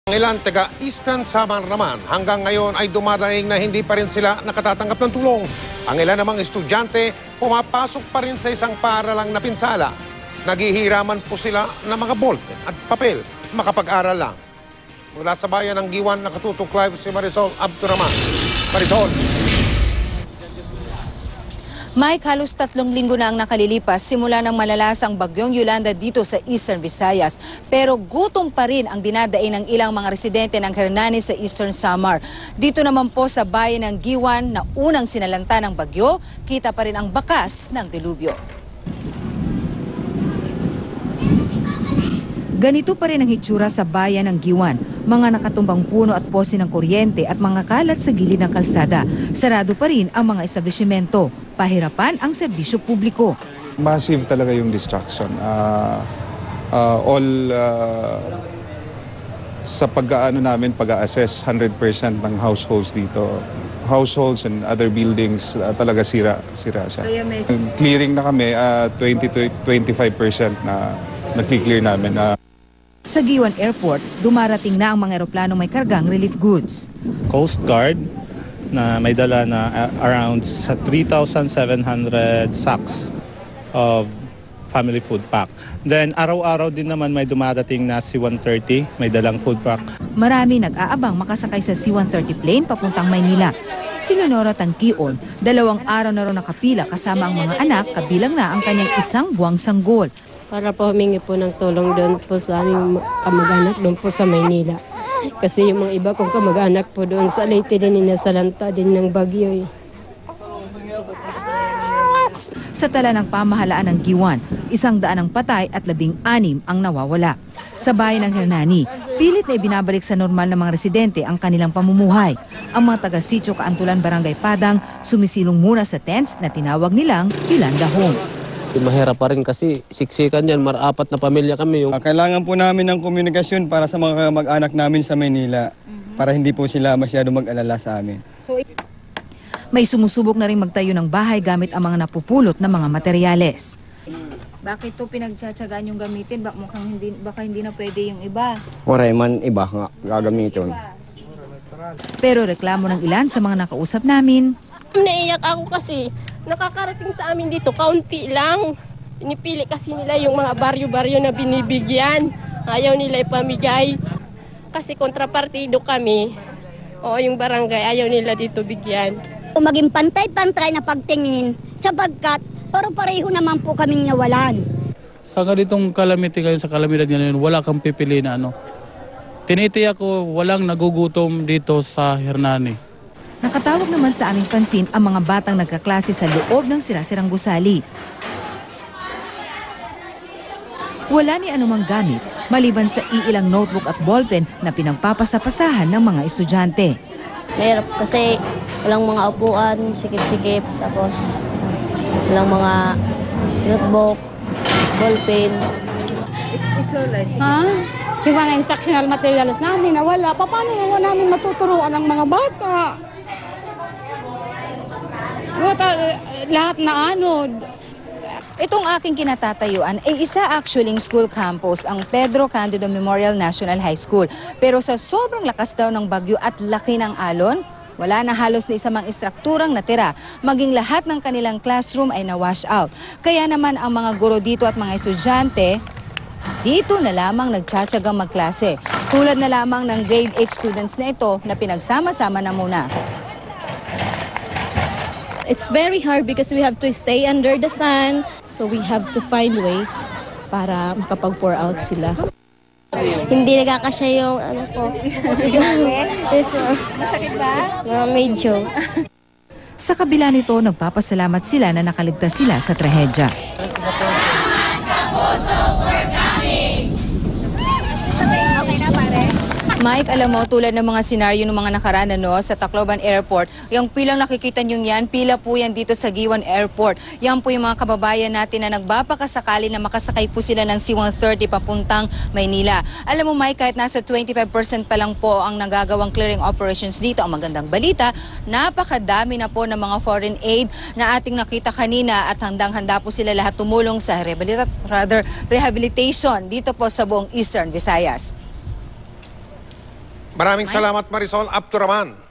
Ang ilan taga Eastern Samar naman hanggang ngayon ay dumadaing na hindi pa rin sila nakatatanggap ng tulong. Ang ilan namang estudyante pumapasok pa rin sa isang paaralang napinsala. Naghihiraman po sila ng mga bolt at papel makapag-aral lang. Mula sa bayan ng Giwan, nakatutok live si Marisol Abduraman. Marisol. Mike, halos 3 linggo na ang nakalilipas simula ng malalasang bagyong Yolanda dito sa Eastern Visayas. Pero gutom pa rin ang dinadain ng ilang mga residente ng Hernani sa Eastern Samar. Dito naman po sa bayan ng Giwan na unang sinalanta ng bagyo, kita pa rin ang bakas ng dilubyo. Ganito pa rin ang hitsura sa bayan ng Giwan. Mga nakatumbang puno at pose ng kuryente at mga kalat sa gilid ng kalsada. Sarado pa rin ang mga establishmento. Pahirapan ang serbisyo publiko. Massive talaga yung destruction. Sa pag-aano namin, pag-assess 100% ng households dito. Households and other buildings talaga sira siya. Clearing na kami, 20 to 25% na nag-clear namin. Sa Giwan Airport, dumarating na ang mga eroplanong may kargang relief goods. Coast Guard na may dala na around 3,700 sacks of family food pack. Then araw-araw din naman may dumadating na C-130, may dalang food pack. Marami nag-aabang makasakay sa C-130 plane papuntang Maynila. Si Leonora Tangkion, 2 araw na raw nakapila kasama ang mga anak, kabilang na ang kanyang 1 buwang sanggol. Para po humingi po ng tulong doon po sa aming kamag-anak doon po sa Maynila. Kasi yung mga iba kong kamag-anak po doon sa Leyte din ninasalanta din ng bagyo. Sa tala ng pamahalaan ng Giwan, 100 ang patay at 16 ang nawawala. Sa bayan ng Hernani, pilit na ibinabalik sa normal ng mga residente ang kanilang pamumuhay. Ang mga taga-sitio Kaantulan Barangay Padang sumisilong muna sa tents na tinawag nilang Yolanda Homes. Mahirap pa rin kasi siksikan yan, 4 na pamilya kami. Kailangan po namin ng komunikasyon para sa mga mag-anak namin sa Maynila para hindi po sila masyado mag-alala sa amin. May sumusubok na rin magtayo ng bahay gamit ang mga napupulot na mga materyales. Bakit to pinagtsatsagaan yung gamitin? Baka hindi na pwede yung iba. Waray man iba nga gagamitin. Pero reklamo ng ilan sa mga nakausap namin. Naiyak ako kasi nakakarating sa amin dito, kaunti lang. Pinipili kasi nila yung mga baryo-baryo na binibigyan. Ayaw nila ipamigay. Kasi kontrapartido kami. O yung barangay, ayaw nila dito bigyan. Maging pantay-pantay na pagtingin sapagkat pareho naman po kaming nawalan. Sa ganitong calamity ngayon, sa kalamidad ngayon, wala kang pipili na ano. Tinitiyak ko, walang nagugutom dito sa Hernani. Nakatawag naman sa aming pansin ang mga batang nagkaklase sa loob ng sirasirang gusali. Wala ni anumang gamit maliban sa iilang notebook at ballpen na pinagpapasapasahan ng mga estudyante. Mahirap kasi walang mga upuan, sikip-sikip, tapos walang mga notebook, ballpen. It's alright. Yung mga instructional materials namin nawala. Paano naman namin matuturuan ang mga bata? Lahat na ano. Itong aking kinatatayuan ay isa actually school campus, ang Pedro Candido Memorial National High School. Pero sa sobrang lakas daw ng bagyo at laki ng alon, wala na halos na isamang istrukturang natira. Maging lahat ng kanilang classroom ay na-wash out. Kaya naman ang mga guro dito at mga estudyante, dito na lamang nagtsatsagang magklase. Tulad na lamang ng grade 8 students na ito na pinagsama-sama na muna. It's very hard because we have to stay under the sun. So we have to find ways para makapag-pour out sila. Hindi nagkakasya yung ano ko. Masakit ba? Medyo. Sa kabila nito, nagpapasalamat sila na nakaligtas sila sa trahedya. Mike, alam mo, tulad ng mga senaryo ng mga nakaraan sa Tacloban Airport, yung pilang nakikita nyo yan, pila po yan dito sa Giwan Airport. Yan po yung mga kababayan natin na nagbapakasakali na makasakay po sila ng C-130 papuntang Maynila. Alam mo, Mike, kahit nasa 25% pa lang po ang nagagawang clearing operations dito, ang magandang balita, napakadami na po ng mga foreign aid na ating nakita kanina at handang-handa po sila lahat tumulong sa rehabilitation dito po sa buong Eastern Visayas. Maraming salamat, Marisol Abduraman.